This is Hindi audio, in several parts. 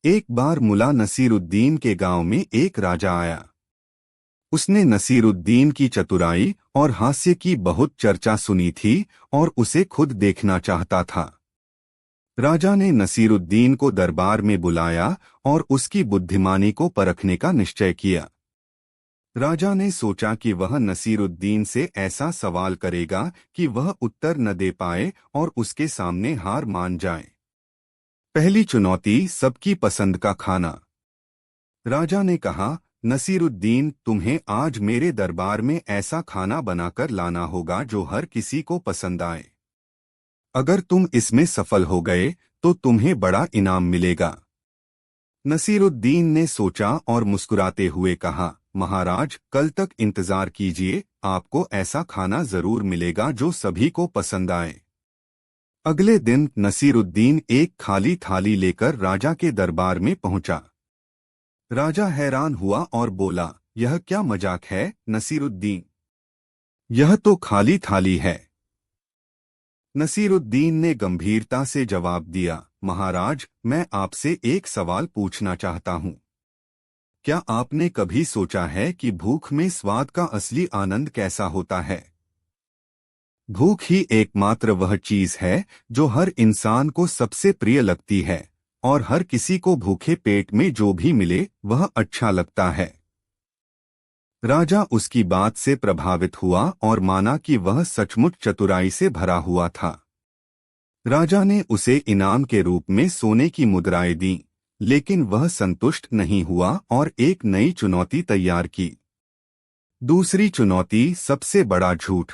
एक बार मुल्ला नसीरुद्दीन के गांव में एक राजा आया। उसने नसीरुद्दीन की चतुराई और हास्य की बहुत चर्चा सुनी थी और उसे खुद देखना चाहता था। राजा ने नसीरुद्दीन को दरबार में बुलाया और उसकी बुद्धिमानी को परखने का निश्चय किया। राजा ने सोचा कि वह नसीरुद्दीन से ऐसा सवाल करेगा कि वह उत्तर न दे पाए और उसके सामने हार मान जाए। पहली चुनौती, सबकी पसंद का खाना। राजा ने कहा, नसीरुद्दीन, तुम्हें आज मेरे दरबार में ऐसा खाना बनाकर लाना होगा जो हर किसी को पसंद आए। अगर तुम इसमें सफल हो गए तो तुम्हें बड़ा इनाम मिलेगा। नसीरुद्दीन ने सोचा और मुस्कुराते हुए कहा, महाराज, कल तक इंतजार कीजिए, आपको ऐसा खाना जरूर मिलेगा जो सभी को पसंद आए। अगले दिन नसीरुद्दीन एक खाली थाली लेकर राजा के दरबार में पहुंचा। राजा हैरान हुआ और बोला, यह क्या मजाक है नसीरुद्दीन? यह तो खाली थाली है। नसीरुद्दीन ने गंभीरता से जवाब दिया, महाराज, मैं आपसे एक सवाल पूछना चाहता हूँ। क्या आपने कभी सोचा है कि भूख में स्वाद का असली आनंद कैसा होता है? भूख ही एकमात्र वह चीज है जो हर इंसान को सबसे प्रिय लगती है, और हर किसी को भूखे पेट में जो भी मिले वह अच्छा लगता है। राजा उसकी बात से प्रभावित हुआ और माना कि वह सचमुच चतुराई से भरा हुआ था। राजा ने उसे इनाम के रूप में सोने की मुद्राएं दी, लेकिन वह संतुष्ट नहीं हुआ और एक नई चुनौती तैयार की। दूसरी चुनौती, सबसे बड़ा झूठ।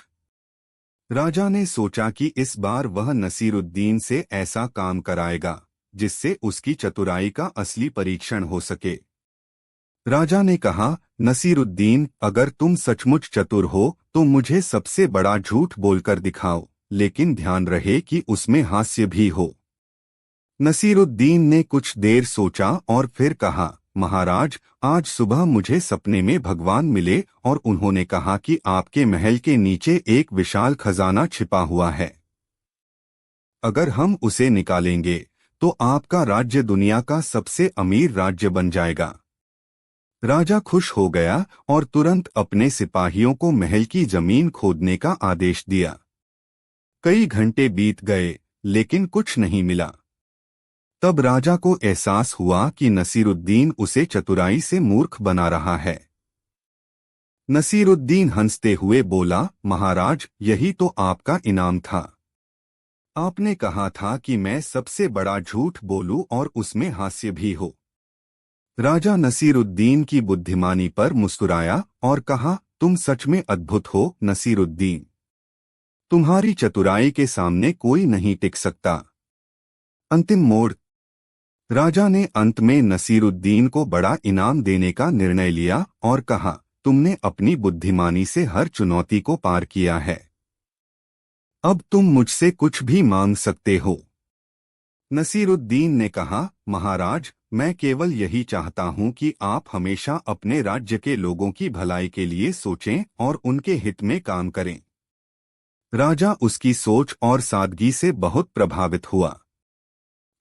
राजा ने सोचा कि इस बार वह नसीरुद्दीन से ऐसा काम कराएगा जिससे उसकी चतुराई का असली परीक्षण हो सके। राजा ने कहा, नसीरुद्दीन, अगर तुम सचमुच चतुर हो तो मुझे सबसे बड़ा झूठ बोलकर दिखाओ, लेकिन ध्यान रहे कि उसमें हास्य भी हो। नसीरुद्दीन ने कुछ देर सोचा और फिर कहा, महाराज, आज सुबह मुझे सपने में भगवान मिले और उन्होंने कहा कि आपके महल के नीचे एक विशाल खजाना छिपा हुआ है। अगर हम उसे निकालेंगे तो आपका राज्य दुनिया का सबसे अमीर राज्य बन जाएगा। राजा खुश हो गया और तुरंत अपने सिपाहियों को महल की जमीन खोदने का आदेश दिया। कई घंटे बीत गए, लेकिन कुछ नहीं मिला। तब राजा को एहसास हुआ कि नसीरुद्दीन उसे चतुराई से मूर्ख बना रहा है। नसीरुद्दीन हंसते हुए बोला, महाराज, यही तो आपका इनाम था। आपने कहा था कि मैं सबसे बड़ा झूठ बोलूं और उसमें हास्य भी हो। राजा नसीरुद्दीन की बुद्धिमानी पर मुस्कुराया और कहा, तुम सच में अद्भुत हो नसीरुद्दीन। तुम्हारी चतुराई के सामने कोई नहीं टिक सकता। अंतिम मोड़। राजा ने अंत में नसीरुद्दीन को बड़ा इनाम देने का निर्णय लिया और कहा, तुमने अपनी बुद्धिमानी से हर चुनौती को पार किया है। अब तुम मुझसे कुछ भी मांग सकते हो। नसीरुद्दीन ने कहा, महाराज, मैं केवल यही चाहता हूं कि आप हमेशा अपने राज्य के लोगों की भलाई के लिए सोचें और उनके हित में काम करें। राजा उसकी सोच और सादगी से बहुत प्रभावित हुआ।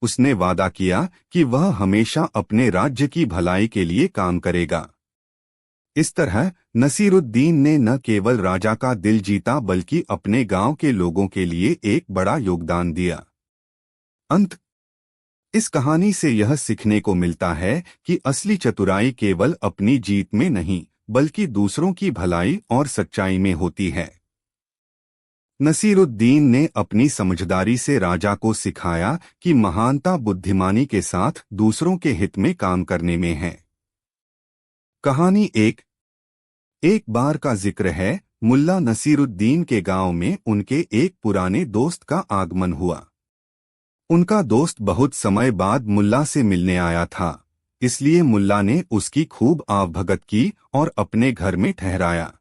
उसने वादा किया कि वह हमेशा अपने राज्य की भलाई के लिए काम करेगा। इस तरह नसीरुद्दीन ने न केवल राजा का दिल जीता बल्कि अपने गांव के लोगों के लिए एक बड़ा योगदान दिया। अंत। इस कहानी से यह सीखने को मिलता है कि असली चतुराई केवल अपनी जीत में नहीं बल्कि दूसरों की भलाई और सच्चाई में होती है। नसीरुद्दीन ने अपनी समझदारी से राजा को सिखाया कि महानता बुद्धिमानी के साथ दूसरों के हित में काम करने में है। कहानी एक बार का जिक्र है। मुल्ला नसीरुद्दीन के गांव में उनके एक पुराने दोस्त का आगमन हुआ। उनका दोस्त बहुत समय बाद मुल्ला से मिलने आया था, इसलिए मुल्ला ने उसकी खूब आवभगत की और अपने घर में ठहराया।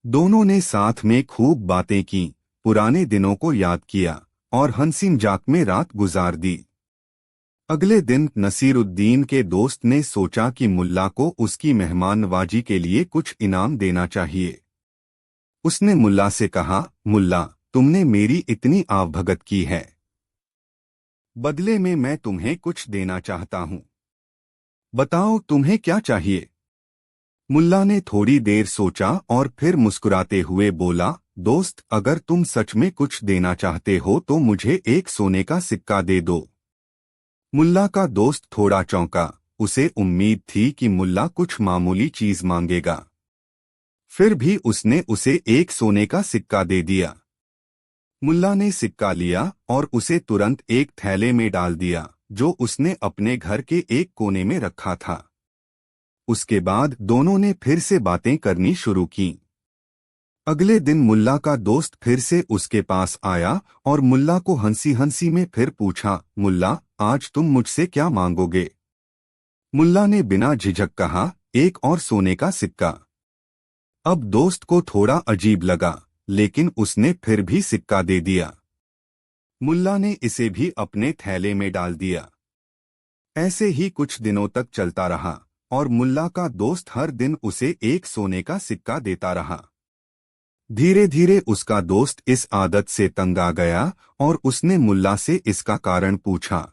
दोनों ने साथ में खूब बातें की, पुराने दिनों को याद किया और हंसी मजाक में रात गुजार दी। अगले दिन नसीरुद्दीन के दोस्त ने सोचा कि मुल्ला को उसकी मेहमाननवाजी के लिए कुछ इनाम देना चाहिए। उसने मुल्ला से कहा, मुल्ला, तुमने मेरी इतनी आवभगत की है, बदले में मैं तुम्हें कुछ देना चाहता हूँ। बताओ तुम्हें क्या चाहिए। मुल्ला ने थोड़ी देर सोचा और फिर मुस्कुराते हुए बोला, दोस्त, अगर तुम सच में कुछ देना चाहते हो तो मुझे एक सोने का सिक्का दे दो। मुल्ला का दोस्त थोड़ा चौंका। उसे उम्मीद थी कि मुल्ला कुछ मामूली चीज मांगेगा। फिर भी उसने उसे एक सोने का सिक्का दे दिया। मुल्ला ने सिक्का लिया और उसे तुरंत एक थैले में डाल दिया, जो उसने अपने घर के एक कोने में रखा था। उसके बाद दोनों ने फिर से बातें करनी शुरू की। अगले दिन मुल्ला का दोस्त फिर से उसके पास आया और मुल्ला को हंसी हंसी में फिर पूछा, मुल्ला, आज तुम मुझसे क्या मांगोगे? मुल्ला ने बिना झिझक कहा, एक और सोने का सिक्का। अब दोस्त को थोड़ा अजीब लगा, लेकिन उसने फिर भी सिक्का दे दिया। मुल्ला ने इसे भी अपने थैले में डाल दिया। ऐसे ही कुछ दिनों तक चलता रहा और मुल्ला का दोस्त हर दिन उसे एक सोने का सिक्का देता रहा। धीरे धीरे उसका दोस्त इस आदत से तंग आ गया और उसने मुल्ला से इसका कारण पूछा।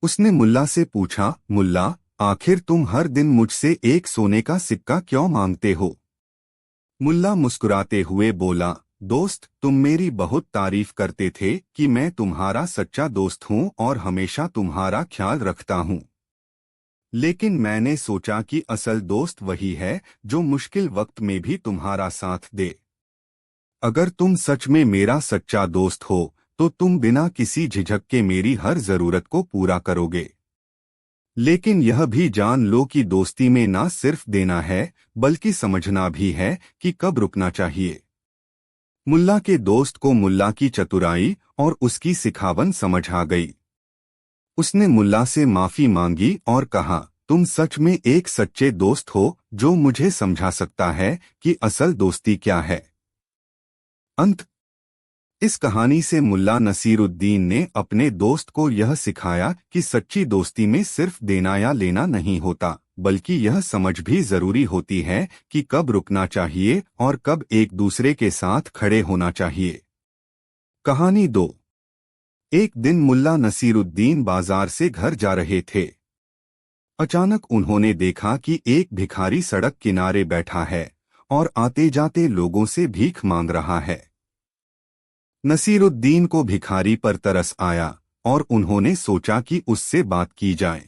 उसने मुल्ला से पूछा, मुल्ला, आखिर तुम हर दिन मुझसे एक सोने का सिक्का क्यों मांगते हो? मुल्ला मुस्कुराते हुए बोला, दोस्त, तुम मेरी बहुत तारीफ करते थे कि मैं तुम्हारा सच्चा दोस्त हूँ और हमेशा तुम्हारा ख्याल रखता हूँ। लेकिन मैंने सोचा कि असल दोस्त वही है जो मुश्किल वक्त में भी तुम्हारा साथ दे। अगर तुम सच में मेरा सच्चा दोस्त हो तो तुम बिना किसी झिझक के मेरी हर जरूरत को पूरा करोगे। लेकिन यह भी जान लो कि दोस्ती में ना सिर्फ देना है बल्कि समझना भी है कि कब रुकना चाहिए। मुल्ला के दोस्त को मुल्ला की चतुराई और उसकी सिखावन समझ आ गई। उसने मुल्ला से माफी मांगी और कहा, तुम सच में एक सच्चे दोस्त हो जो मुझे समझा सकता है कि असल दोस्ती क्या है। अंत। इस कहानी से मुल्ला नसीरुद्दीन ने अपने दोस्त को यह सिखाया कि सच्ची दोस्ती में सिर्फ देना या लेना नहीं होता, बल्कि यह समझ भी जरूरी होती है कि कब रुकना चाहिए और कब एक दूसरे के साथ खड़े होना चाहिए। कहानी 2। एक दिन मुल्ला नसीरुद्दीन बाजार से घर जा रहे थे। अचानक उन्होंने देखा कि एक भिखारी सड़क किनारे बैठा है और आते जाते लोगों से भीख मांग रहा है। नसीरुद्दीन को भिखारी पर तरस आया और उन्होंने सोचा कि उससे बात की जाए।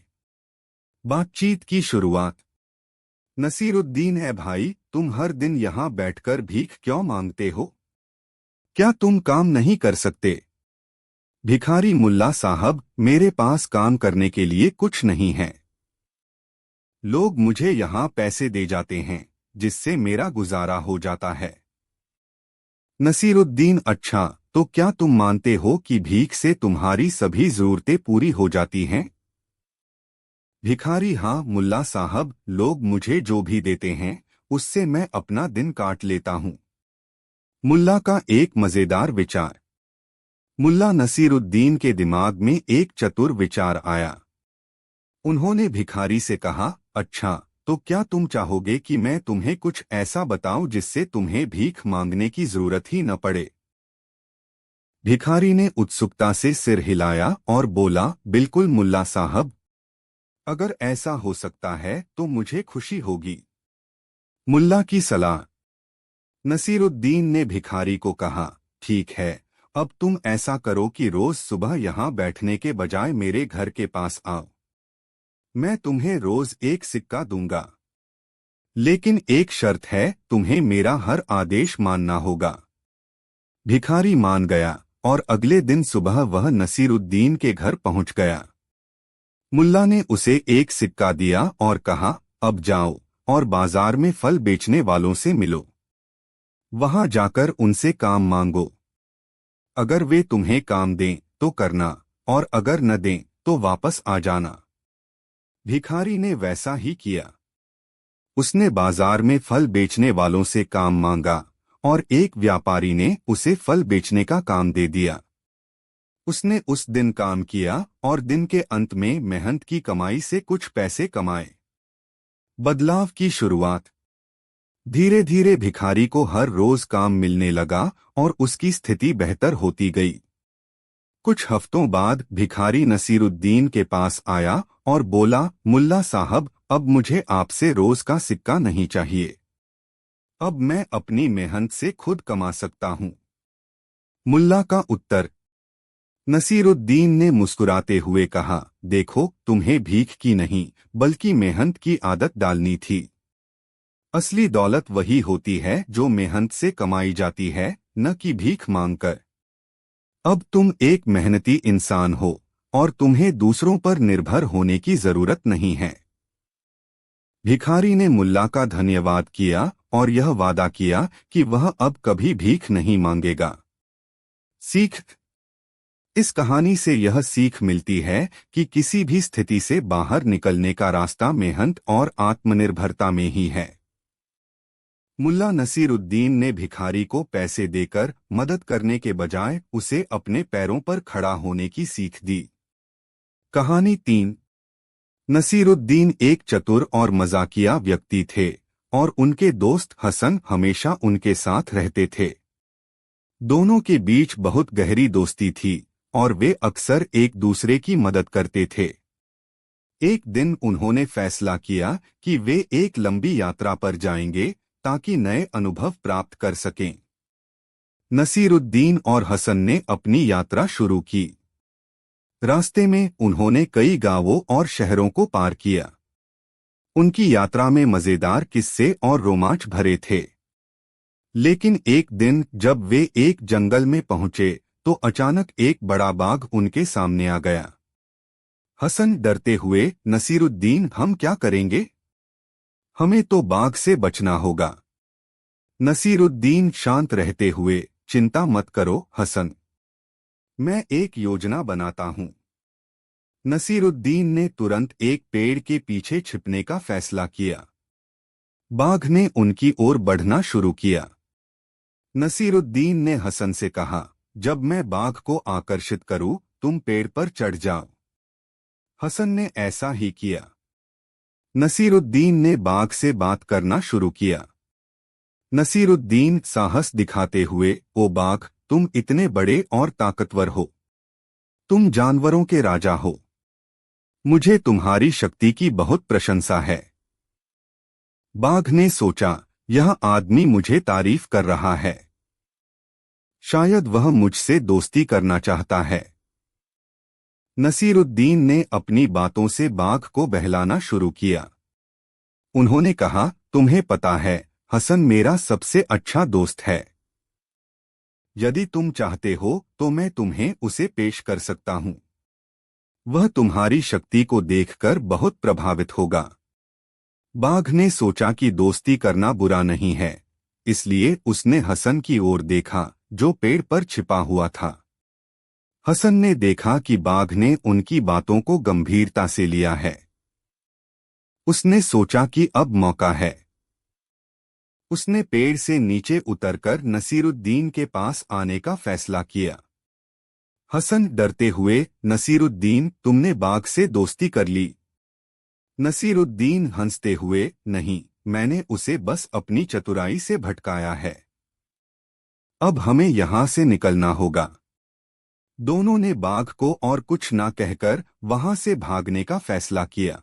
बातचीत की शुरुआत। नसीरुद्दीन, है भाई, तुम हर दिन यहाँ बैठकर भीख क्यों मांगते हो? क्या तुम काम नहीं कर सकते? भिखारी, मुल्ला साहब, मेरे पास काम करने के लिए कुछ नहीं है। लोग मुझे यहाँ पैसे दे जाते हैं जिससे मेरा गुजारा हो जाता है। नसीरुद्दीन, अच्छा, तो क्या तुम मानते हो कि भीख से तुम्हारी सभी जरूरतें पूरी हो जाती हैं? भिखारी, हाँ मुल्ला साहब, लोग मुझे जो भी देते हैं उससे मैं अपना दिन काट लेता हूँ। मुल्ला का एक मजेदार विचार। मुल्ला नसीरुद्दीन के दिमाग में एक चतुर विचार आया। उन्होंने भिखारी से कहा, अच्छा, तो क्या तुम चाहोगे कि मैं तुम्हें कुछ ऐसा बताऊं जिससे तुम्हें भीख मांगने की जरूरत ही न पड़े? भिखारी ने उत्सुकता से सिर हिलाया और बोला, बिल्कुल मुल्ला साहब, अगर ऐसा हो सकता है तो मुझे खुशी होगी। मुल्ला की सलाह। नसीरुद्दीन ने भिखारी को कहा, ठीक है, अब तुम ऐसा करो कि रोज सुबह यहाँ बैठने के बजाय मेरे घर के पास आओ। मैं तुम्हें रोज एक सिक्का दूंगा, लेकिन एक शर्त है, तुम्हें मेरा हर आदेश मानना होगा। भिखारी मान गया और अगले दिन सुबह वह नसीरुद्दीन के घर पहुंच गया। मुल्ला ने उसे एक सिक्का दिया और कहा, अब जाओ और बाजार में फल बेचने वालों से मिलो। वहां जाकर उनसे काम मांगो। अगर वे तुम्हें काम दें तो करना, और अगर न दें तो वापस आ जाना। भिखारी ने वैसा ही किया। उसने बाजार में फल बेचने वालों से काम मांगा और एक व्यापारी ने उसे फल बेचने का काम दे दिया। उसने उस दिन काम किया और दिन के अंत में मेहनत की कमाई से कुछ पैसे कमाए। बदलाव की शुरुआत। धीरे धीरे भिखारी को हर रोज काम मिलने लगा और उसकी स्थिति बेहतर होती गई। कुछ हफ्तों बाद भिखारी नसीरुद्दीन के पास आया और बोला, मुल्ला साहब, अब मुझे आपसे रोज का सिक्का नहीं चाहिए। अब मैं अपनी मेहनत से खुद कमा सकता हूँ। मुल्ला का उत्तर। नसीरुद्दीन ने मुस्कुराते हुए कहा, देखो, तुम्हें भीख की नहीं बल्कि मेहनत की आदत डालनी थी। असली दौलत वही होती है जो मेहनत से कमाई जाती है, न कि भीख मांगकर। अब तुम एक मेहनती इंसान हो और तुम्हें दूसरों पर निर्भर होने की जरूरत नहीं है। भिखारी ने मुल्ला का धन्यवाद किया और यह वादा किया कि वह अब कभी भीख नहीं मांगेगा। सीख। इस कहानी से यह सीख मिलती है कि किसी भी स्थिति से बाहर निकलने का रास्ता मेहनत और आत्मनिर्भरता में ही है। मुल्ला नसीरुद्दीन ने भिखारी को पैसे देकर मदद करने के बजाय उसे अपने पैरों पर खड़ा होने की सीख दी। कहानी 3। नसीरुद्दीन एक चतुर और मजाकिया व्यक्ति थे और उनके दोस्त हसन हमेशा उनके साथ रहते थे। दोनों के बीच बहुत गहरी दोस्ती थी और वे अक्सर एक दूसरे की मदद करते थे। एक दिन उन्होंने फैसला किया कि वे एक लंबी यात्रा पर जाएंगे ताकि नए अनुभव प्राप्त कर सकें। नसीरुद्दीन और हसन ने अपनी यात्रा शुरू की। रास्ते में उन्होंने कई गांवों और शहरों को पार किया। उनकी यात्रा में मजेदार किस्से और रोमांच भरे थे। लेकिन एक दिन जब वे एक जंगल में पहुंचे तो अचानक एक बड़ा बाघ उनके सामने आ गया। हसन डरते हुए, नसीरुद्दीन, हम क्या करेंगे? हमें तो बाघ से बचना होगा। नसीरुद्दीन शांत रहते हुए, चिंता मत करो हसन, मैं एक योजना बनाता हूं। नसीरुद्दीन ने तुरंत एक पेड़ के पीछे छिपने का फैसला किया। बाघ ने उनकी ओर बढ़ना शुरू किया। नसीरुद्दीन ने हसन से कहा, जब मैं बाघ को आकर्षित करूं, तुम पेड़ पर चढ़ जाओ। हसन ने ऐसा ही किया। नसीरुद्दीन ने बाघ से बात करना शुरू किया। नसीरुद्दीन साहस दिखाते हुए, ओ बाघ, तुम इतने बड़े और ताकतवर हो। तुम जानवरों के राजा हो। मुझे तुम्हारी शक्ति की बहुत प्रशंसा है। बाघ ने सोचा, यह आदमी मुझे तारीफ कर रहा है। शायद वह मुझसे दोस्ती करना चाहता है। नसीरुद्दीन ने अपनी बातों से बाघ को बहलाना शुरू किया। उन्होंने कहा, तुम्हें पता है, हसन मेरा सबसे अच्छा दोस्त है। यदि तुम चाहते हो तो मैं तुम्हें उसे पेश कर सकता हूं। वह तुम्हारी शक्ति को देखकर बहुत प्रभावित होगा। बाघ ने सोचा कि दोस्ती करना बुरा नहीं है, इसलिए उसने हसन की ओर देखा जो पेड़ पर छिपा हुआ था। हसन ने देखा कि बाघ ने उनकी बातों को गंभीरता से लिया है। उसने सोचा कि अब मौका है। उसने पेड़ से नीचे उतरकर नसीरुद्दीन के पास आने का फैसला किया। हसन डरते हुए, नसीरुद्दीन, तुमने बाघ से दोस्ती कर ली? नसीरुद्दीन हंसते हुए, नहीं, मैंने उसे बस अपनी चतुराई से भटकाया है। अब हमें यहां से निकलना होगा। दोनों ने बाघ को और कुछ ना कहकर वहां से भागने का फैसला किया।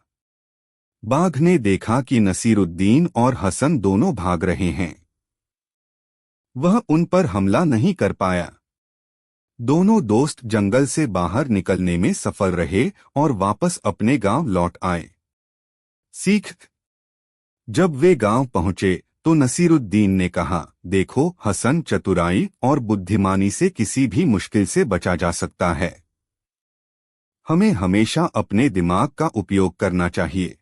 बाघ ने देखा कि नसीरुद्दीन और हसन दोनों भाग रहे हैं। वह उन पर हमला नहीं कर पाया। दोनों दोस्त जंगल से बाहर निकलने में सफल रहे और वापस अपने गांव लौट आए। सीख। जब वे गांव पहुंचे तो नसीरुद्दीन ने कहा, देखो हसन, चतुराई और बुद्धिमानी से किसी भी मुश्किल से बचा जा सकता है। हमें हमेशा अपने दिमाग का उपयोग करना चाहिए।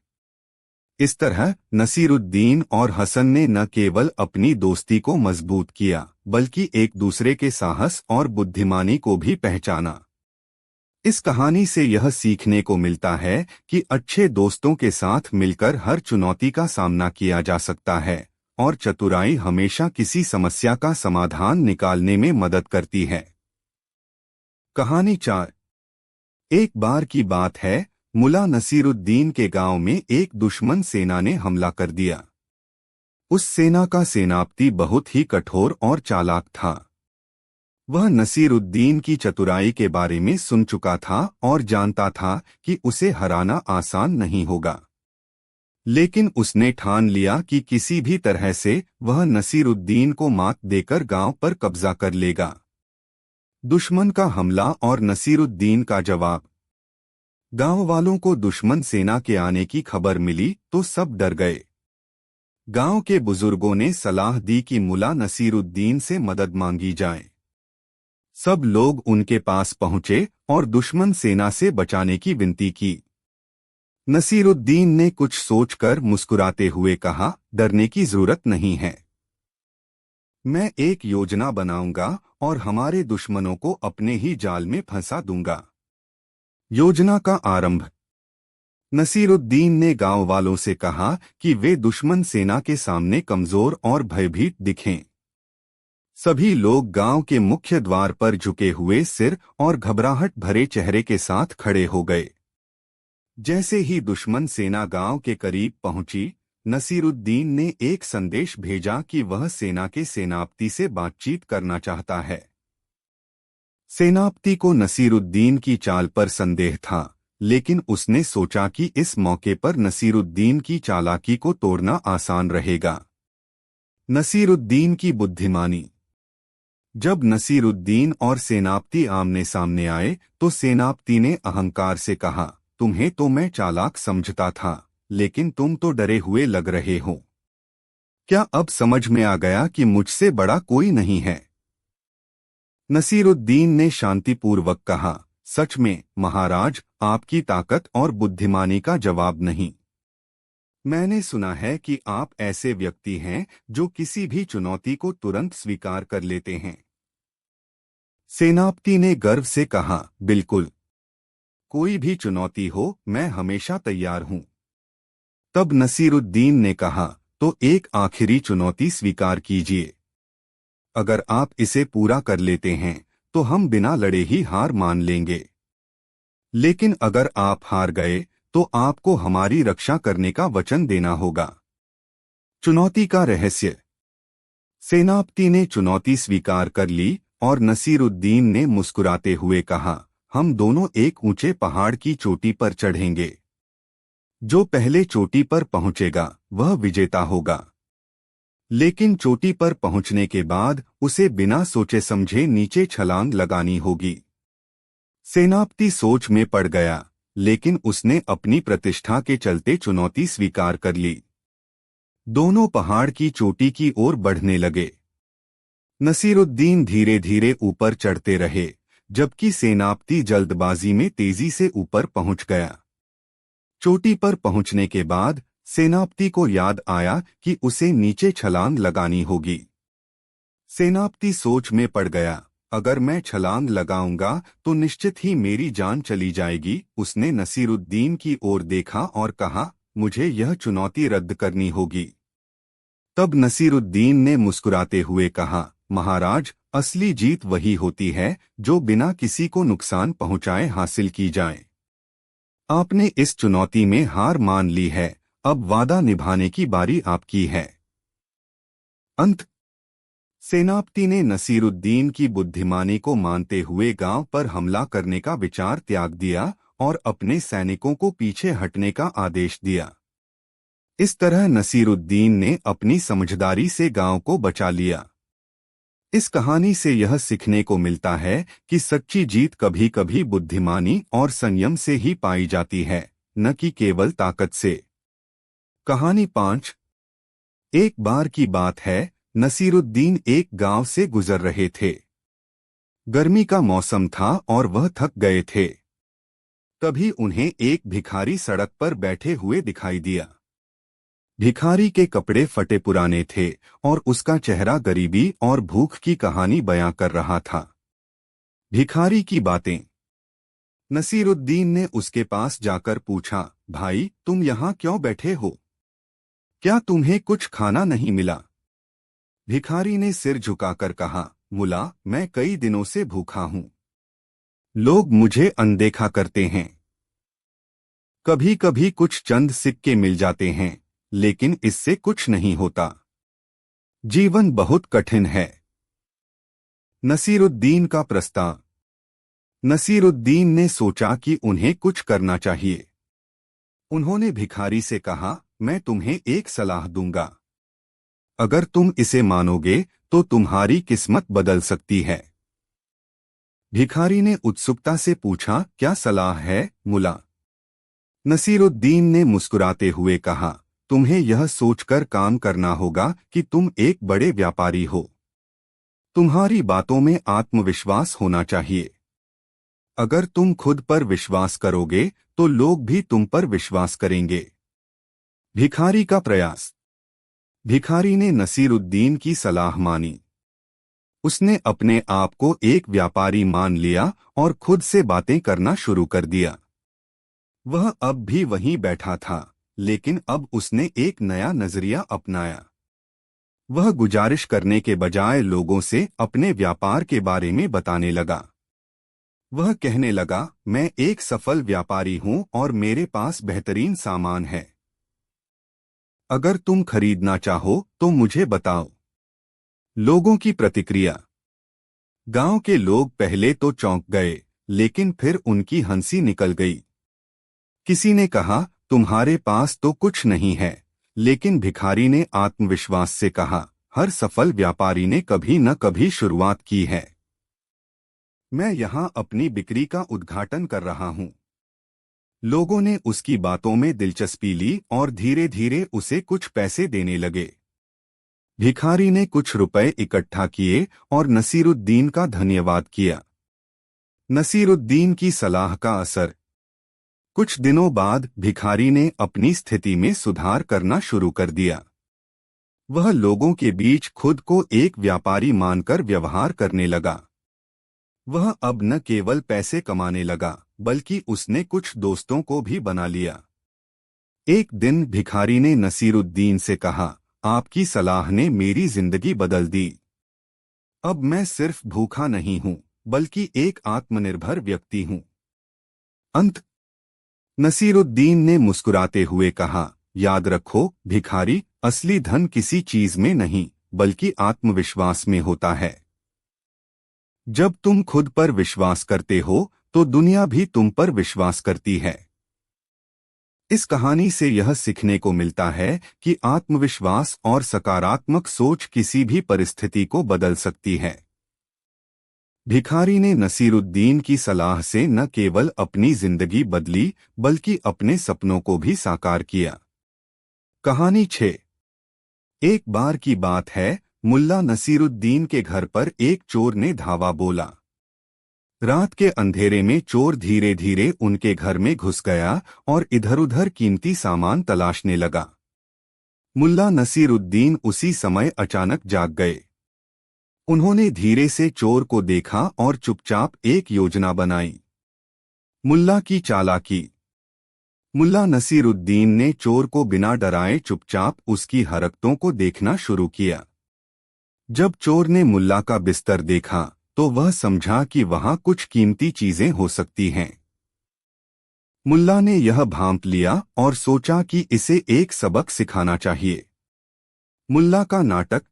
इस तरह नसीरुद्दीन और हसन ने न केवल अपनी दोस्ती को मजबूत किया बल्कि एक दूसरे के साहस और बुद्धिमानी को भी पहचाना। इस कहानी से यह सीखने को मिलता है कि अच्छे दोस्तों के साथ मिलकर हर चुनौती का सामना किया जा सकता है और चतुराई हमेशा किसी समस्या का समाधान निकालने में मदद करती है। कहानी 4। एक बार की बात है, मुल्ला नसीरुद्दीन के गांव में एक दुश्मन सेना ने हमला कर दिया। उस सेना का सेनापति बहुत ही कठोर और चालाक था। वह नसीरुद्दीन की चतुराई के बारे में सुन चुका था और जानता था कि उसे हराना आसान नहीं होगा। लेकिन उसने ठान लिया कि किसी भी तरह से वह नसीरुद्दीन को मात देकर गांव पर कब्जा कर लेगा। दुश्मन का हमला और नसीरुद्दीन का जवाब। गांव वालों को दुश्मन सेना के आने की खबर मिली तो सब डर गए। गांव के बुजुर्गों ने सलाह दी कि मुल्ला नसीरुद्दीन से मदद मांगी जाए। सब लोग उनके पास पहुंचे और दुश्मन सेना से बचाने की विनती की। नसीरुद्दीन ने कुछ सोचकर मुस्कुराते हुए कहा, डरने की जरूरत नहीं है। मैं एक योजना बनाऊंगा और हमारे दुश्मनों को अपने ही जाल में फंसा दूंगा। योजना का आरंभ। नसीरुद्दीन ने गांव वालों से कहा कि वे दुश्मन सेना के सामने कमजोर और भयभीत दिखें। सभी लोग गांव के मुख्य द्वार पर झुके हुए सिर और घबराहट भरे चेहरे के साथ खड़े हो गए। जैसे ही दुश्मन सेना गांव के करीब पहुंची, नसीरुद्दीन ने एक संदेश भेजा कि वह सेना के सेनापति से बातचीत करना चाहता है। सेनापति को नसीरुद्दीन की चाल पर संदेह था, लेकिन उसने सोचा कि इस मौके पर नसीरुद्दीन की चालाकी को तोड़ना आसान रहेगा। नसीरुद्दीन की बुद्धिमानी। जब नसीरुद्दीन और सेनापति आमने सामने आए तो सेनापति ने अहंकार से कहा, तुम्हें तो मैं चालाक समझता था, लेकिन तुम तो डरे हुए लग रहे हो। क्या अब समझ में आ गया कि मुझसे बड़ा कोई नहीं है? नसीरुद्दीन ने शांतिपूर्वक कहा, सच में महाराज, आपकी ताकत और बुद्धिमानी का जवाब नहीं। मैंने सुना है कि आप ऐसे व्यक्ति हैं जो किसी भी चुनौती को तुरंत स्वीकार कर लेते हैं। सेनापति ने गर्व से कहा, बिल्कुल। कोई भी चुनौती हो, मैं हमेशा तैयार हूं। तब नसीरुद्दीन ने कहा, तो एक आखिरी चुनौती स्वीकार कीजिए। अगर आप इसे पूरा कर लेते हैं तो हम बिना लड़े ही हार मान लेंगे। लेकिन अगर आप हार गए तो आपको हमारी रक्षा करने का वचन देना होगा। चुनौती का रहस्य। सेनापति ने चुनौती स्वीकार कर ली और नसीरुद्दीन ने मुस्कुराते हुए कहा, हम दोनों एक ऊंचे पहाड़ की चोटी पर चढ़ेंगे। जो पहले चोटी पर पहुंचेगा वह विजेता होगा। लेकिन चोटी पर पहुंचने के बाद उसे बिना सोचे समझे नीचे छलांग लगानी होगी। सेनापति सोच में पड़ गया, लेकिन उसने अपनी प्रतिष्ठा के चलते चुनौती स्वीकार कर ली। दोनों पहाड़ की चोटी की ओर बढ़ने लगे। नसीरुद्दीन धीरे धीरे ऊपर चढ़ते रहे, जबकि सेनापति जल्दबाजी में तेजी से ऊपर पहुंच गया। चोटी पर पहुंचने के बाद सेनापति को याद आया कि उसे नीचे छलांग लगानी होगी। सेनापति सोच में पड़ गया, अगर मैं छलांग लगाऊंगा तो निश्चित ही मेरी जान चली जाएगी। उसने नसीरुद्दीन की ओर देखा और कहा, मुझे यह चुनौती रद्द करनी होगी। तब नसीरुद्दीन ने मुस्कुराते हुए कहा, महाराज, असली जीत वही होती है जो बिना किसी को नुकसान पहुंचाए हासिल की जाए। आपने इस चुनौती में हार मान ली है, अब वादा निभाने की बारी आपकी है। अंत। सेनापति ने नसीरुद्दीन की बुद्धिमानी को मानते हुए गांव पर हमला करने का विचार त्याग दिया और अपने सैनिकों को पीछे हटने का आदेश दिया। इस तरह नसीरुद्दीन ने अपनी समझदारी से गांव को बचा लिया। इस कहानी से यह सीखने को मिलता है कि सच्ची जीत कभी कभी बुद्धिमानी और संयम से ही पाई जाती है, न कि केवल ताकत से। कहानी 5। एक बार की बात है, नसीरुद्दीन एक गांव से गुजर रहे थे। गर्मी का मौसम था और वह थक गए थे। तभी उन्हें एक भिखारी सड़क पर बैठे हुए दिखाई दिया। भिखारी के कपड़े फटे पुराने थे और उसका चेहरा गरीबी और भूख की कहानी बयां कर रहा था। भिखारी की बातें। नसीरुद्दीन ने उसके पास जाकर पूछा, भाई, तुम यहाँ क्यों बैठे हो? क्या तुम्हें कुछ खाना नहीं मिला? भिखारी ने सिर झुकाकर कहा, मुल्ला, मैं कई दिनों से भूखा हूं। लोग मुझे अनदेखा करते हैं। कभी कभी कुछ चंद सिक्के मिल जाते हैं, लेकिन इससे कुछ नहीं होता। जीवन बहुत कठिन है। नसीरुद्दीन का प्रस्ताव। नसीरुद्दीन ने सोचा कि उन्हें कुछ करना चाहिए। उन्होंने भिखारी से कहा, मैं तुम्हें एक सलाह दूंगा। अगर तुम इसे मानोगे तो तुम्हारी किस्मत बदल सकती है। भिखारी ने उत्सुकता से पूछा, क्या सलाह है मुला? नसीरुद्दीन ने मुस्कुराते हुए कहा, तुम्हें यह सोचकर काम करना होगा कि तुम एक बड़े व्यापारी हो। तुम्हारी बातों में आत्मविश्वास होना चाहिए। अगर तुम खुद पर विश्वास करोगे तो लोग भी तुम पर विश्वास करेंगे। भिखारी का प्रयास। भिखारी ने नसीरुद्दीन की सलाह मानी। उसने अपने आप को एक व्यापारी मान लिया और खुद से बातें करना शुरू कर दिया। वह अब भी वहीं बैठा था, लेकिन अब उसने एक नया नजरिया अपनाया। वह गुजारिश करने के बजाय लोगों से अपने व्यापार के बारे में बताने लगा। वह कहने लगा, मैं एक सफल व्यापारी हूं और मेरे पास बेहतरीन सामान है। अगर तुम खरीदना चाहो तो मुझे बताओ। लोगों की प्रतिक्रिया। गांव के लोग पहले तो चौंक गए, लेकिन फिर उनकी हंसी निकल गई। किसी ने कहा, तुम्हारे पास तो कुछ नहीं है, लेकिन भिखारी ने आत्मविश्वास से कहा, हर सफल व्यापारी ने कभी न कभी शुरुआत की है। मैं यहां अपनी बिक्री का उद्घाटन कर रहा हूं। लोगों ने उसकी बातों में दिलचस्पी ली और धीरे धीरे उसे कुछ पैसे देने लगे। भिखारी ने कुछ रुपए इकट्ठा किए और नसीरुद्दीन का धन्यवाद किया। नसीरुद्दीन की सलाह का असर। कुछ दिनों बाद भिखारी ने अपनी स्थिति में सुधार करना शुरू कर दिया। वह लोगों के बीच खुद को एक व्यापारी मानकर व्यवहार करने लगा। वह अब न केवल पैसे कमाने लगा, बल्कि उसने कुछ दोस्तों को भी बना लिया। एक दिन भिखारी ने नसीरुद्दीन से कहा, आपकी सलाह ने मेरी जिंदगी बदल दी। अब मैं सिर्फ भूखा नहीं हूं, बल्कि एक आत्मनिर्भर व्यक्ति हूं। अंत। नसीरुद्दीन ने मुस्कुराते हुए कहा, याद रखो भिखारी, असली धन किसी चीज में नहीं, बल्कि आत्मविश्वास में होता है। जब तुम खुद पर विश्वास करते हो तो दुनिया भी तुम पर विश्वास करती है। इस कहानी से यह सीखने को मिलता है कि आत्मविश्वास और सकारात्मक सोच किसी भी परिस्थिति को बदल सकती है। भिखारी ने नसीरुद्दीन की सलाह से न केवल अपनी जिंदगी बदली, बल्कि अपने सपनों को भी साकार किया। कहानी 6। एक बार की बात है, मुल्ला नसीरुद्दीन के घर पर एक चोर ने धावा बोला। रात के अंधेरे में चोर धीरे धीरे उनके घर में घुस गया और इधर-उधर कीमती सामान तलाशने लगा। मुल्ला नसीरुद्दीन उसी समय अचानक जाग गए। उन्होंने धीरे से चोर को देखा और चुपचाप एक योजना बनाई। मुल्ला की चालाकी। मुल्ला नसीरुद्दीन ने चोर को बिना डराए चुपचाप उसकी हरकतों को देखना शुरू किया। जब चोर ने मुल्ला का बिस्तर देखा तो वह समझा कि वहां कुछ कीमती चीजें हो सकती हैं। मुल्ला ने यह भांप लिया और सोचा कि इसे एक सबक सिखाना चाहिए। मुल्ला का नाटक।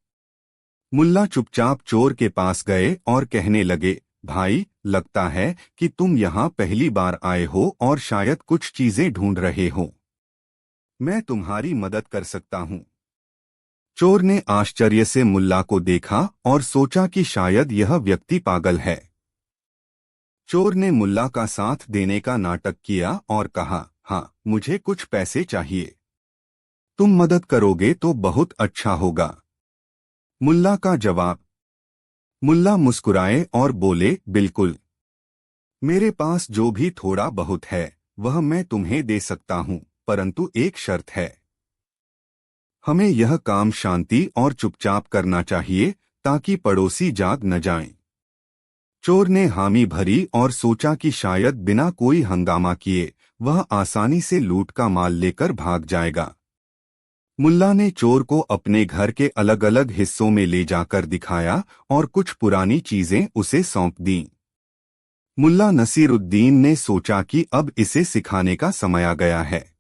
मुल्ला चुपचाप चोर के पास गए और कहने लगे, भाई, लगता है कि तुम यहाँ पहली बार आए हो और शायद कुछ चीजें ढूंढ रहे हो। मैं तुम्हारी मदद कर सकता हूँ। चोर ने आश्चर्य से मुल्ला को देखा और सोचा कि शायद यह व्यक्ति पागल है। चोर ने मुल्ला का साथ देने का नाटक किया और कहा, हाँ, मुझे कुछ पैसे चाहिए। तुम मदद करोगे तो बहुत अच्छा होगा। मुल्ला का जवाब। मुल्ला मुस्कुराए और बोले, बिल्कुल। मेरे पास जो भी थोड़ा बहुत है वह मैं तुम्हें दे सकता हूँ, परंतु एक शर्त है। हमें यह काम शांति और चुपचाप करना चाहिए ताकि पड़ोसी जाग न जाएं। चोर ने हामी भरी और सोचा कि शायद बिना कोई हंगामा किए वह आसानी से लूट का माल लेकर भाग जाएगा। मुल्ला ने चोर को अपने घर के अलग अलग हिस्सों में ले जाकर दिखाया और कुछ पुरानी चीजें उसे सौंप दीं। मुल्ला नसीरुद्दीन ने सोचा कि अब इसे सिखाने का समय आ गया है।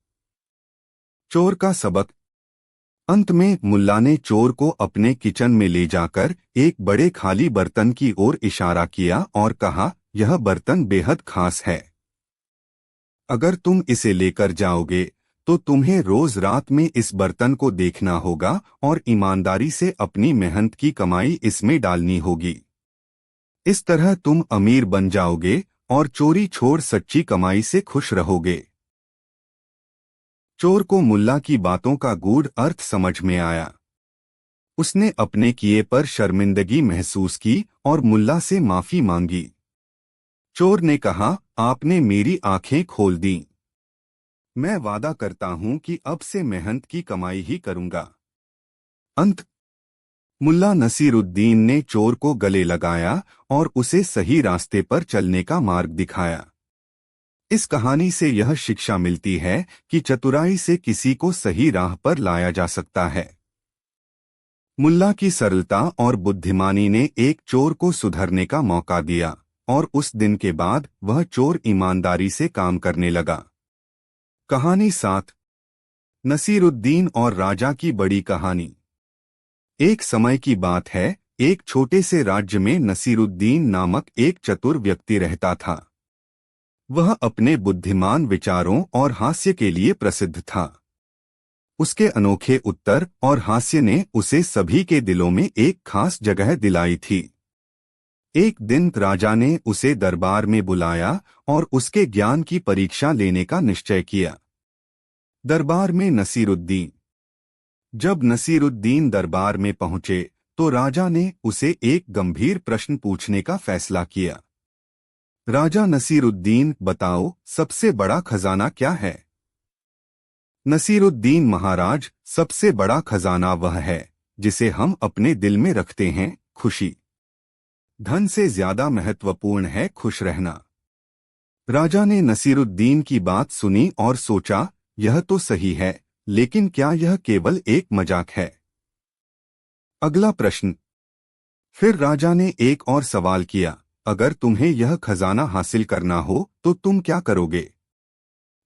चोर का सबक। अंत में मुल्ला ने चोर को अपने किचन में ले जाकर एक बड़े खाली बर्तन की ओर इशारा किया और कहा, यह बर्तन बेहद खास है। अगर तुम इसे लेकर जाओगे तो तुम्हें रोज रात में इस बर्तन को देखना होगा और ईमानदारी से अपनी मेहनत की कमाई इसमें डालनी होगी। इस तरह तुम अमीर बन जाओगे और चोरी छोड़ सच्ची कमाई से खुश रहोगे। चोर को मुल्ला की बातों का गूढ़ अर्थ समझ में आया। उसने अपने किए पर शर्मिंदगी महसूस की और मुल्ला से माफी मांगी। चोर ने कहा, आपने मेरी आंखें खोल दी। मैं वादा करता हूं कि अब से मेहनत की कमाई ही करूंगा। अंत मुल्ला नसीरुद्दीन ने चोर को गले लगाया और उसे सही रास्ते पर चलने का मार्ग दिखाया। इस कहानी से यह शिक्षा मिलती है कि चतुराई से किसी को सही राह पर लाया जा सकता है। मुल्ला की सरलता और बुद्धिमानी ने एक चोर को सुधरने का मौका दिया और उस दिन के बाद वह चोर ईमानदारी से काम करने लगा। कहानी 7 नसीरुद्दीन और राजा की बड़ी कहानी। एक समय की बात है, एक छोटे से राज्य में नसीरुद्दीन नामक एक चतुर व्यक्ति रहता था। वह अपने बुद्धिमान विचारों और हास्य के लिए प्रसिद्ध था। उसके अनोखे उत्तर और हास्य ने उसे सभी के दिलों में एक खास जगह दिलाई थी। एक दिन राजा ने उसे दरबार में बुलाया और उसके ज्ञान की परीक्षा लेने का निश्चय किया। दरबार में नसीरुद्दीन। जब नसीरुद्दीन दरबार में पहुंचे तो राजा ने उसे एक गंभीर प्रश्न पूछने का फैसला किया। राजा नसीरुद्दीन, बताओ, सबसे बड़ा खजाना क्या है? नसीरुद्दीन, महाराज, सबसे बड़ा खजाना वह है जिसे हम अपने दिल में रखते हैं, खुशी। धन से ज्यादा महत्वपूर्ण है खुश रहना। राजा ने नसीरुद्दीन की बात सुनी और सोचा, यह तो सही है, लेकिन क्या यह केवल एक मजाक है? अगला प्रश्न। फिर राजा ने एक और सवाल किया, अगर तुम्हें यह खजाना हासिल करना हो तो तुम क्या करोगे?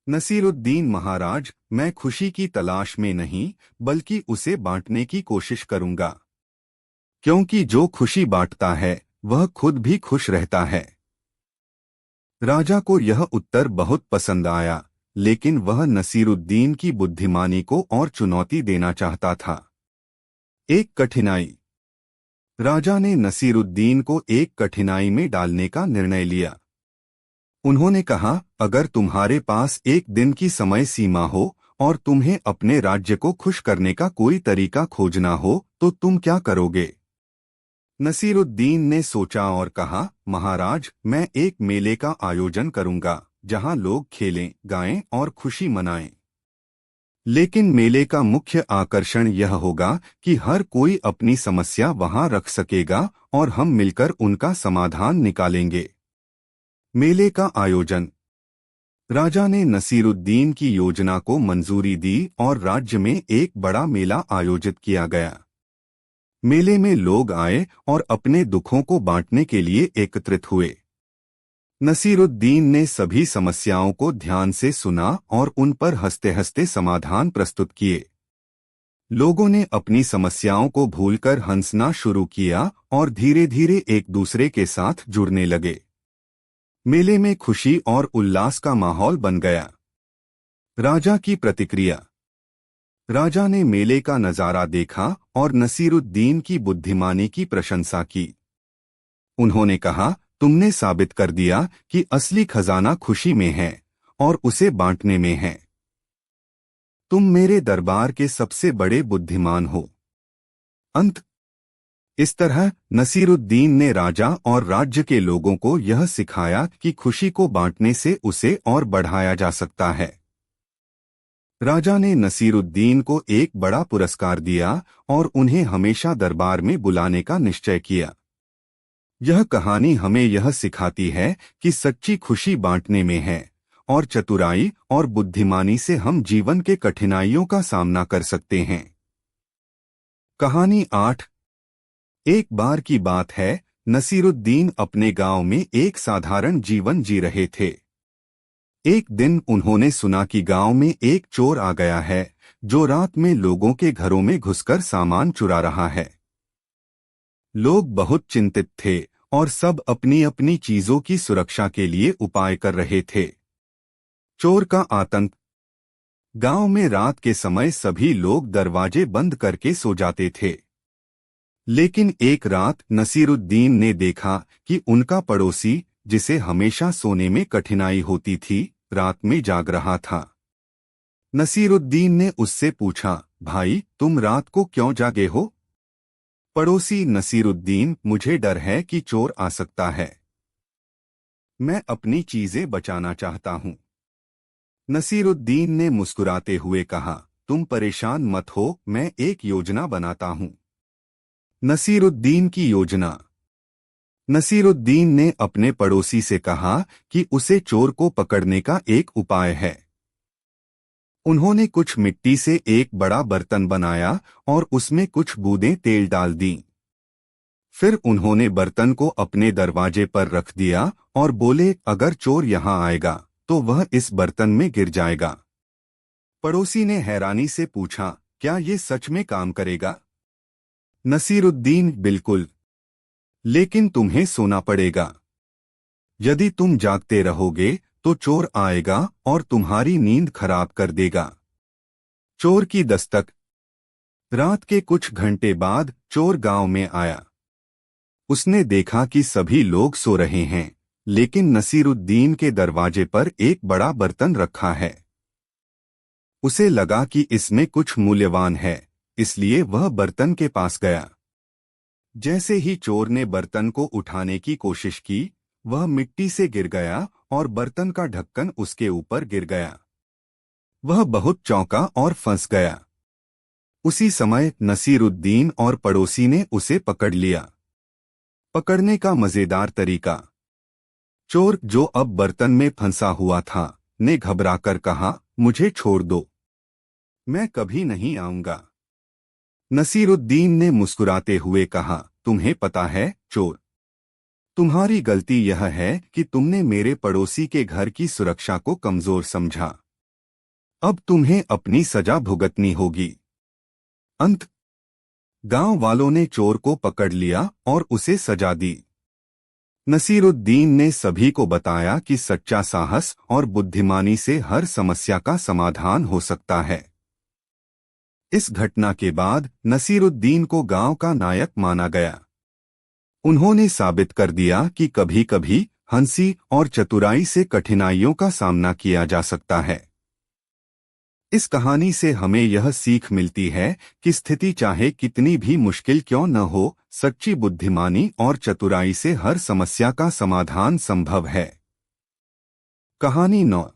नसीरुद्दीन, महाराज, मैं खुशी की तलाश में नहीं बल्कि उसे बांटने की कोशिश करूंगा, क्योंकि जो खुशी बांटता है वह खुद भी खुश रहता है। राजा को यह उत्तर बहुत पसंद आया, लेकिन वह नसीरुद्दीन की बुद्धिमानी को और चुनौती देना चाहता था। एक कठिनाई। राजा ने नसीरुद्दीन को एक कठिनाई में डालने का निर्णय लिया। उन्होंने कहा, अगर तुम्हारे पास एक दिन की समय सीमा हो और तुम्हें अपने राज्य को खुश करने का कोई तरीका खोजना हो तो तुम क्या करोगे? नसीरुद्दीन ने सोचा और कहा, महाराज, मैं एक मेले का आयोजन करूंगा जहां लोग खेलें, गाएं और खुशी मनाएं। लेकिन मेले का मुख्य आकर्षण यह होगा कि हर कोई अपनी समस्या वहां रख सकेगा और हम मिलकर उनका समाधान निकालेंगे। मेले का आयोजन। राजा ने नसीरुद्दीन की योजना को मंजूरी दी और राज्य में एक बड़ा मेला आयोजित किया गया। मेले में लोग आए और अपने दुखों को बांटने के लिए एकत्रित हुए। नसीरुद्दीन ने सभी समस्याओं को ध्यान से सुना और उन पर हंसते हंसते समाधान प्रस्तुत किए। लोगों ने अपनी समस्याओं को भूलकर हंसना शुरू किया और धीरे धीरे एक दूसरे के साथ जुड़ने लगे। मेले में खुशी और उल्लास का माहौल बन गया। राजा की प्रतिक्रिया। राजा ने मेले का नजारा देखा और नसीरुद्दीन की बुद्धिमानी की प्रशंसा की। उन्होंने कहा, तुमने साबित कर दिया कि असली खजाना खुशी में है और उसे बांटने में है। तुम मेरे दरबार के सबसे बड़े बुद्धिमान हो। अंत। इस तरह नसीरुद्दीन ने राजा और राज्य के लोगों को यह सिखाया कि खुशी को बांटने से उसे और बढ़ाया जा सकता है। राजा ने नसीरुद्दीन को एक बड़ा पुरस्कार दिया और उन्हें हमेशा दरबार में बुलाने का निश्चय किया। यह कहानी हमें यह सिखाती है कि सच्ची खुशी बांटने में है और चतुराई और बुद्धिमानी से हम जीवन के कठिनाइयों का सामना कर सकते हैं। कहानी 8। एक बार की बात है, नसीरुद्दीन अपने गांव में एक साधारण जीवन जी रहे थे। एक दिन उन्होंने सुना कि गांव में एक चोर आ गया है जो रात में लोगों के घरों में घुसकर सामान चुरा रहा है। लोग बहुत चिंतित थे और सब अपनी अपनी चीजों की सुरक्षा के लिए उपाय कर रहे थे। चोर का आतंक। गांव में रात के समय सभी लोग दरवाजे बंद करके सो जाते थे। लेकिन एक रात नसीरुद्दीन ने देखा कि उनका पड़ोसी, जिसे हमेशा सोने में कठिनाई होती थी, रात में जाग रहा था। नसीरुद्दीन ने उससे पूछा, भाई तुम रात को क्यों जागे हो? पड़ोसी नसीरुद्दीन, मुझे डर है कि चोर आ सकता है। मैं अपनी चीजें बचाना चाहता हूँ। नसीरुद्दीन ने मुस्कुराते हुए कहा, तुम परेशान मत हो, मैं एक योजना बनाता हूँ। नसीरुद्दीन की योजना। नसीरुद्दीन ने अपने पड़ोसी से कहा कि उसे चोर को पकड़ने का एक उपाय है। उन्होंने कुछ मिट्टी से एक बड़ा बर्तन बनाया और उसमें कुछ बूंदें तेल डाल दी। फिर उन्होंने बर्तन को अपने दरवाजे पर रख दिया और बोले, अगर चोर यहाँ आएगा तो वह इस बर्तन में गिर जाएगा। पड़ोसी ने हैरानी से पूछा, क्या ये सच में काम करेगा? नसीरुद्दीन, बिल्कुल, लेकिन तुम्हें सोना पड़ेगा। यदि तुम जागते रहोगे तो चोर आएगा और तुम्हारी नींद खराब कर देगा। चोर की दस्तक। रात के कुछ घंटे बाद चोर गांव में आया। उसने देखा कि सभी लोग सो रहे हैं, लेकिन नसीरुद्दीन के दरवाजे पर एक बड़ा बर्तन रखा है। उसे लगा कि इसमें कुछ मूल्यवान है, इसलिए वह बर्तन के पास गया। जैसे ही चोर ने बर्तन को उठाने की कोशिश की, वह मिट्टी से गिर गया और बर्तन का ढक्कन उसके ऊपर गिर गया। वह बहुत चौंका और फंस गया। उसी समय नसीरुद्दीन और पड़ोसी ने उसे पकड़ लिया। पकड़ने का मजेदार तरीका। चोर, जो अब बर्तन में फंसा हुआ था, ने घबराकर कहा, मुझे छोड़ दो, मैं कभी नहीं आऊंगा। नसीरुद्दीन ने मुस्कुराते हुए कहा, तुम्हें पता है चोर, तुम्हारी गलती यह है कि तुमने मेरे पड़ोसी के घर की सुरक्षा को कमजोर समझा। अब तुम्हें अपनी सजा भुगतनी होगी। अंत। गांव वालों ने चोर को पकड़ लिया और उसे सजा दी। नसीरुद्दीन ने सभी को बताया कि सच्चा साहस और बुद्धिमानी से हर समस्या का समाधान हो सकता है। इस घटना के बाद नसीरुद्दीन को गांव का नायक माना गया। उन्होंने साबित कर दिया कि कभी-कभी हंसी और चतुराई से कठिनाइयों का सामना किया जा सकता है। इस कहानी से हमें यह सीख मिलती है कि स्थिति चाहे कितनी भी मुश्किल क्यों न हो, सच्ची बुद्धिमानी और चतुराई से हर समस्या का समाधान संभव है। कहानी 9।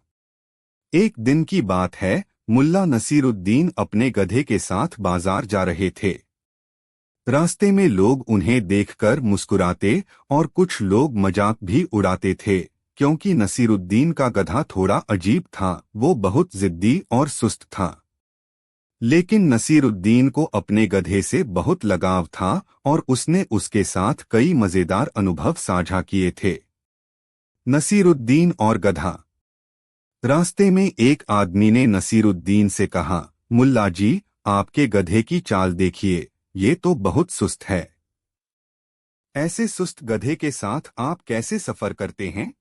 एक दिन की बात है, मुल्ला नसीरुद्दीन अपने गधे के साथ बाजार जा रहे थे। रास्ते में लोग उन्हें देखकर मुस्कुराते और कुछ लोग मजाक भी उड़ाते थे, क्योंकि नसीरुद्दीन का गधा थोड़ा अजीब था, वो बहुत जिद्दी और सुस्त था। लेकिन नसीरुद्दीन को अपने गधे से बहुत लगाव था और उसने उसके साथ कई मजेदार अनुभव साझा किए थे। नसीरुद्दीन और गधा। रास्ते में एक आदमी ने नसीरुद्दीन से कहा, मुल्ला जी, आपके गधे की चाल देखिए, ये तो बहुत सुस्त है। ऐसे सुस्त गधे के साथ आप कैसे सफर करते हैं?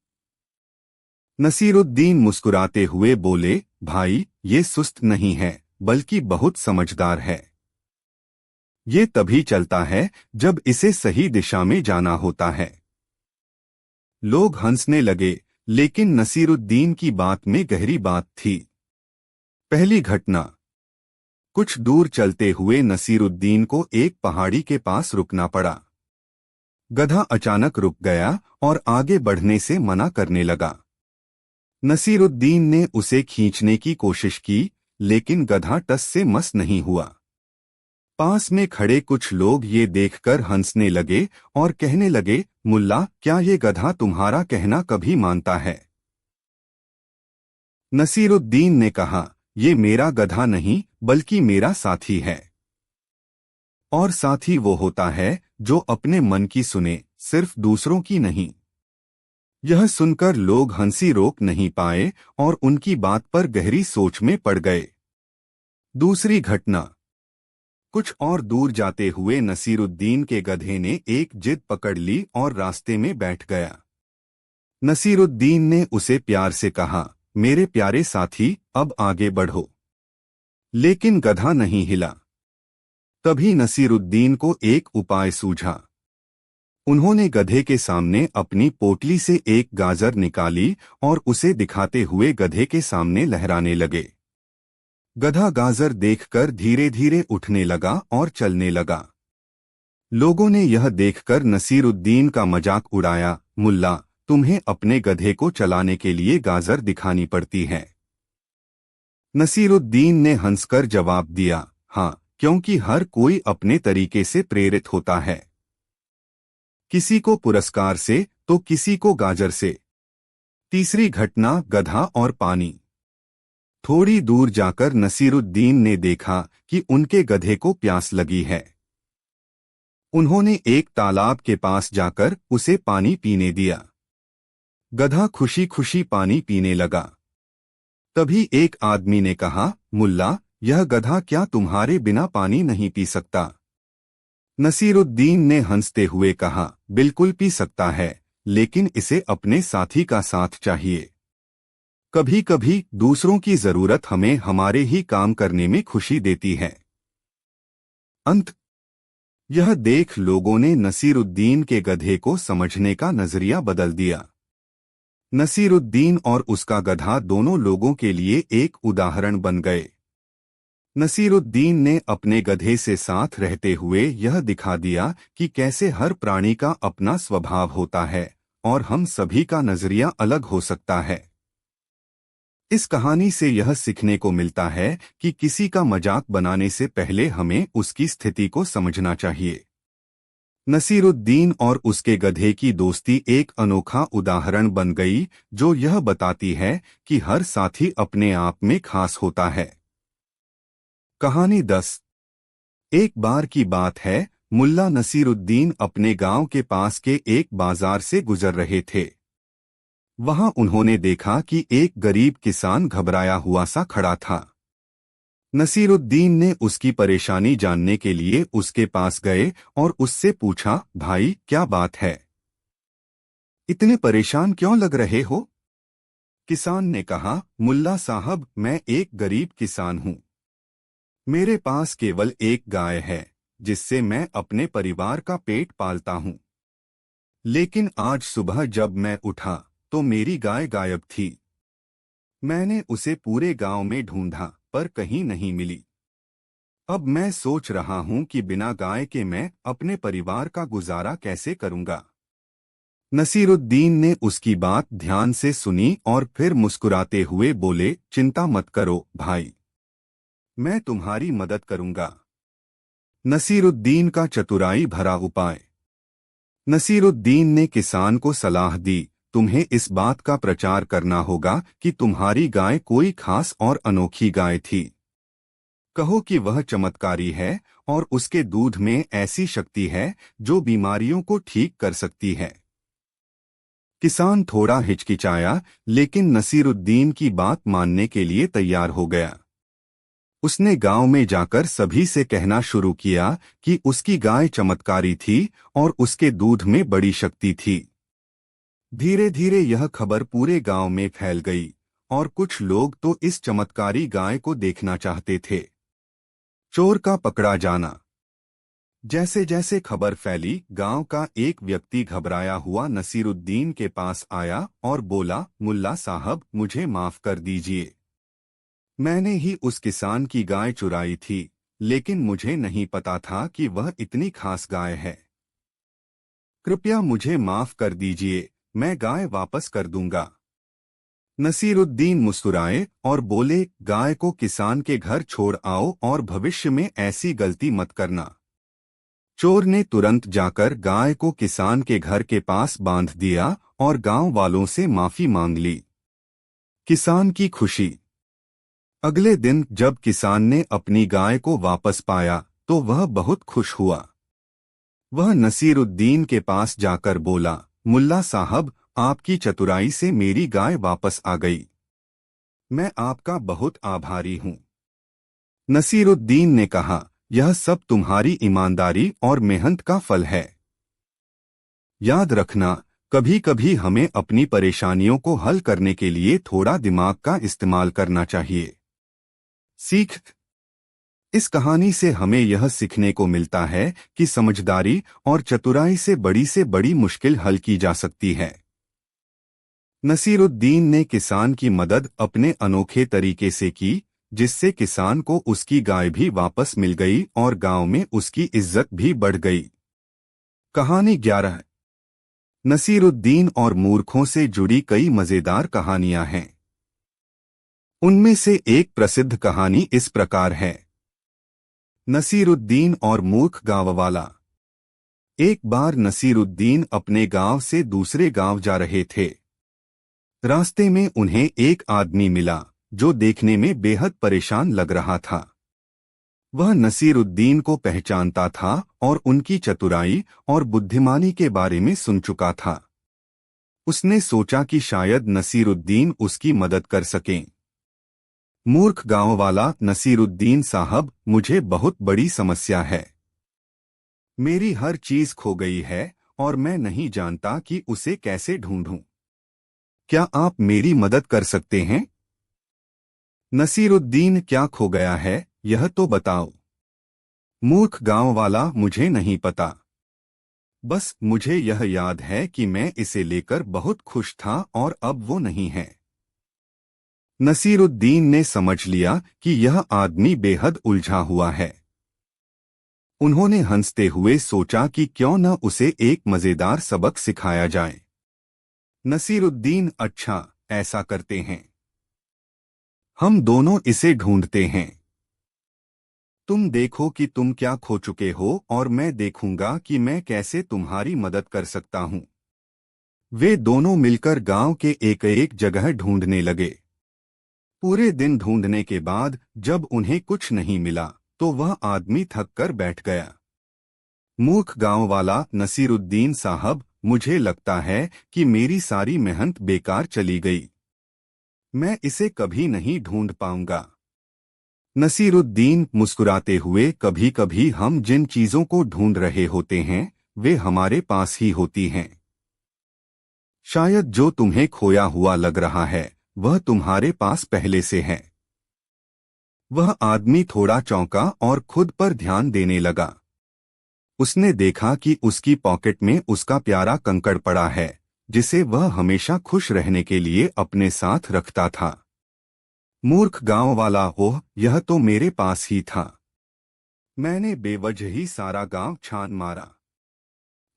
नसीरुद्दीन मुस्कुराते हुए बोले, भाई, ये सुस्त नहीं है, बल्कि बहुत समझदार है। ये तभी चलता है जब इसे सही दिशा में जाना होता है। लोग हंसने लगे, लेकिन नसीरुद्दीन की बात में गहरी बात थी। पहली घटना। कुछ दूर चलते हुए नसीरुद्दीन को एक पहाड़ी के पास रुकना पड़ा। गधा अचानक रुक गया और आगे बढ़ने से मना करने लगा। नसीरुद्दीन ने उसे खींचने की कोशिश की, लेकिन गधा टस से मस नहीं हुआ। पास में खड़े कुछ लोग ये देखकर हंसने लगे और कहने लगे, मुल्ला, क्या ये गधा तुम्हारा कहना कभी मानता है? नसीरुद्दीन ने कहा, ये मेरा गधा नहीं, बल्कि मेरा साथी है। और साथी वो होता है जो अपने मन की सुने, सिर्फ दूसरों की नहीं। यह सुनकर लोग हंसी रोक नहीं पाए और उनकी बात पर गहरी सोच में पड़ गए। दूसरी घटना। कुछ और दूर जाते हुए नसीरुद्दीन के गधे ने एक जिद पकड़ ली और रास्ते में बैठ गया। नसीरुद्दीन ने उसे प्यार से कहा, मेरे प्यारे साथी, अब आगे बढ़ो। लेकिन गधा नहीं हिला। तभी नसीरुद्दीन को एक उपाय सूझा। उन्होंने गधे के सामने अपनी पोटली से एक गाजर निकाली और उसे दिखाते हुए गधे के सामने लहराने लगे। गधा गाजर देखकर धीरे धीरे उठने लगा और चलने लगा। लोगों ने यह देखकर नसीरुद्दीन का मजाक उड़ाया, मुल्ला, तुम्हें अपने गधे को चलाने के लिए गाजर दिखानी पड़ती है। नसीरुद्दीन ने हंसकर जवाब दिया, हाँ, क्योंकि हर कोई अपने तरीके से प्रेरित होता है। किसी को पुरस्कार से तो किसी को गाजर से। तीसरी घटना, गधा और पानी। थोड़ी दूर जाकर नसीरुद्दीन ने देखा कि उनके गधे को प्यास लगी है। उन्होंने एक तालाब के पास जाकर उसे पानी पीने दिया। गधा खुशी खुशी पानी पीने लगा। तभी एक आदमी ने कहा, मुल्ला, यह गधा क्या तुम्हारे बिना पानी नहीं पी सकता? नसीरुद्दीन ने हंसते हुए कहा, बिल्कुल पी सकता है, लेकिन इसे अपने साथी का साथ चाहिए। कभी कभी दूसरों की जरूरत हमें हमारे ही काम करने में खुशी देती है। अंत। यह देख लोगों ने नसीरुद्दीन के गधे को समझने का नजरिया बदल दिया। नसीरुद्दीन और उसका गधा दोनों लोगों के लिए एक उदाहरण बन गए। नसीरुद्दीन ने अपने गधे से साथ रहते हुए यह दिखा दिया कि कैसे हर प्राणी का अपना स्वभाव होता है और हम सभी का नजरिया अलग हो सकता है। इस कहानी से यह सीखने को मिलता है कि किसी का मजाक बनाने से पहले हमें उसकी स्थिति को समझना चाहिए। नसीरुद्दीन और उसके गधे की दोस्ती एक अनोखा उदाहरण बन गई, जो यह बताती है कि हर साथी अपने आप में खास होता है। कहानी 10। एक बार की बात है, मुल्ला नसीरुद्दीन अपने गांव के पास के एक बाजार से गुजर रहे थे। वहां उन्होंने देखा कि एक गरीब किसान घबराया हुआ सा खड़ा था। नसीरुद्दीन ने उसकी परेशानी जानने के लिए उसके पास गए और उससे पूछा, भाई, क्या बात है? इतने परेशान क्यों लग रहे हो? किसान ने कहा, मुल्ला साहब, मैं एक गरीब किसान हूँ। मेरे पास केवल एक गाय है, जिससे मैं अपने परिवार का पेट पालता हूँ। लेकिन आज सुबह जब मैं उठा तो मेरी गाय गायब थी। मैंने उसे पूरे गांव में ढूंढा, पर कहीं नहीं मिली। अब मैं सोच रहा हूं कि बिना गाय के मैं अपने परिवार का गुजारा कैसे करूंगा। नसीरुद्दीन ने उसकी बात ध्यान से सुनी और फिर मुस्कुराते हुए बोले, चिंता मत करो भाई, मैं तुम्हारी मदद करूंगा। नसीरुद्दीन का चतुराई भरा उपाय। नसीरुद्दीन ने किसान को सलाह दी, तुम्हें इस बात का प्रचार करना होगा कि तुम्हारी गाय कोई खास और अनोखी गाय थी। कहो कि वह चमत्कारी है और उसके दूध में ऐसी शक्ति है जो बीमारियों को ठीक कर सकती है। किसान थोड़ा हिचकिचाया, लेकिन नसीरुद्दीन की बात मानने के लिए तैयार हो गया। उसने गांव में जाकर सभी से कहना शुरू किया कि उसकी गाय चमत्कारी थी और उसके दूध में बड़ी शक्ति थी। धीरे धीरे यह खबर पूरे गांव में फैल गई और कुछ लोग तो इस चमत्कारी गाय को देखना चाहते थे। चोर का पकड़ा जाना। जैसे जैसे खबर फैली, गांव का एक व्यक्ति घबराया हुआ नसीरुद्दीन के पास आया और बोला, मुल्ला साहब, मुझे माफ कर दीजिए। मैंने ही उस किसान की गाय चुराई थी, लेकिन मुझे नहीं पता था कि वह इतनी खास गाय है। कृपया मुझे माफ कर दीजिए, मैं गाय वापस कर दूंगा। नसीरुद्दीन मुस्कुराए और बोले, गाय को किसान के घर छोड़ आओ और भविष्य में ऐसी गलती मत करना। चोर ने तुरंत जाकर गाय को किसान के घर के पास बांध दिया और गांव वालों से माफी मांग ली। किसान की खुशी। अगले दिन जब किसान ने अपनी गाय को वापस पाया तो वह बहुत खुश हुआ। वह नसीरुद्दीन के पास जाकर बोला, मुल्ला साहब, आपकी चतुराई से मेरी गाय वापस आ गई। मैं आपका बहुत आभारी हूँ। नसीरुद्दीन ने कहा, यह सब तुम्हारी ईमानदारी और मेहनत का फल है। याद रखना, कभी कभी हमें अपनी परेशानियों को हल करने के लिए थोड़ा दिमाग का इस्तेमाल करना चाहिए। सीख। इस कहानी से हमें यह सीखने को मिलता है कि समझदारी और चतुराई से बड़ी मुश्किल हल की जा सकती है। नसीरुद्दीन ने किसान की मदद अपने अनोखे तरीके से की, जिससे किसान को उसकी गाय भी वापस मिल गई और गांव में उसकी इज्जत भी बढ़ गई। कहानी 11। नसीरुद्दीन और मूर्खों से जुड़ी कई मजेदार कहानियां हैं। उनमें से एक प्रसिद्ध कहानी इस प्रकार है। नसीरुद्दीन और मूर्ख गांववाला। एक बार नसीरुद्दीन अपने गांव से दूसरे गांव जा रहे थे। रास्ते में उन्हें एक आदमी मिला जो देखने में बेहद परेशान लग रहा था। वह नसीरुद्दीन को पहचानता था और उनकी चतुराई और बुद्धिमानी के बारे में सुन चुका था। उसने सोचा कि शायद नसीरुद्दीन उसकी मदद कर सकें। मूर्ख गांववाला, नसीरुद्दीन साहब, मुझे बहुत बड़ी समस्या है। मेरी हर चीज खो गई है और मैं नहीं जानता कि उसे कैसे ढूंढूं। क्या आप मेरी मदद कर सकते हैं? नसीरुद्दीन, क्या खो गया है, यह तो बताओ। मूर्ख गांववाला, मुझे नहीं पता। बस मुझे यह याद है कि मैं इसे लेकर बहुत खुश था और अब वो नहीं है। नसीरुद्दीन ने समझ लिया कि यह आदमी बेहद उलझा हुआ है। उन्होंने हंसते हुए सोचा कि क्यों न उसे एक मजेदार सबक सिखाया जाए। नसीरुद्दीन, अच्छा, ऐसा करते हैं। हम दोनों इसे ढूंढते हैं। तुम देखो कि तुम क्या खो चुके हो और मैं देखूंगा कि मैं कैसे तुम्हारी मदद कर सकता हूं। वे दोनों मिलकर गांव के एक जगह ढूंढने लगे। पूरे दिन ढूंढने के बाद जब उन्हें कुछ नहीं मिला तो वह आदमी थक कर बैठ गया। मूर्ख गांववाला, नसीरुद्दीन साहब, मुझे लगता है कि मेरी सारी मेहनत बेकार चली गई। मैं इसे कभी नहीं ढूंढ पाऊंगा। नसीरुद्दीन मुस्कुराते हुए, कभी कभी हम जिन चीजों को ढूंढ रहे होते हैं वे हमारे पास ही होती हैं। शायद जो तुम्हें खोया हुआ लग रहा है वह तुम्हारे पास पहले से है। वह आदमी थोड़ा चौंका और खुद पर ध्यान देने लगा। उसने देखा कि उसकी पॉकेट में उसका प्यारा कंकड़ पड़ा है, जिसे वह हमेशा खुश रहने के लिए अपने साथ रखता था। मूर्ख गांववाला, ओह, यह तो मेरे पास ही था। मैंने बेवजह ही सारा गांव छान मारा।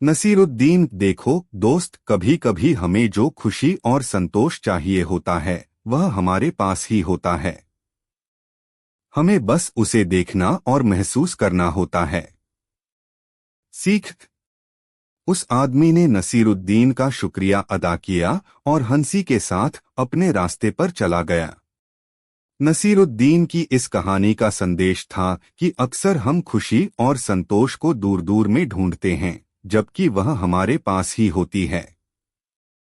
नसीरुद्दीन, देखो दोस्त, कभी कभी हमें जो खुशी और संतोष चाहिए होता है वह हमारे पास ही होता है। हमें बस उसे देखना और महसूस करना होता है। सीख। उस आदमी ने नसीरुद्दीन का शुक्रिया अदा किया और हंसी के साथ अपने रास्ते पर चला गया। नसीरुद्दीन की इस कहानी का संदेश था कि अक्सर हम खुशी और संतोष को दूर दूर में ढूंढते हैं, जबकि वह हमारे पास ही होती है।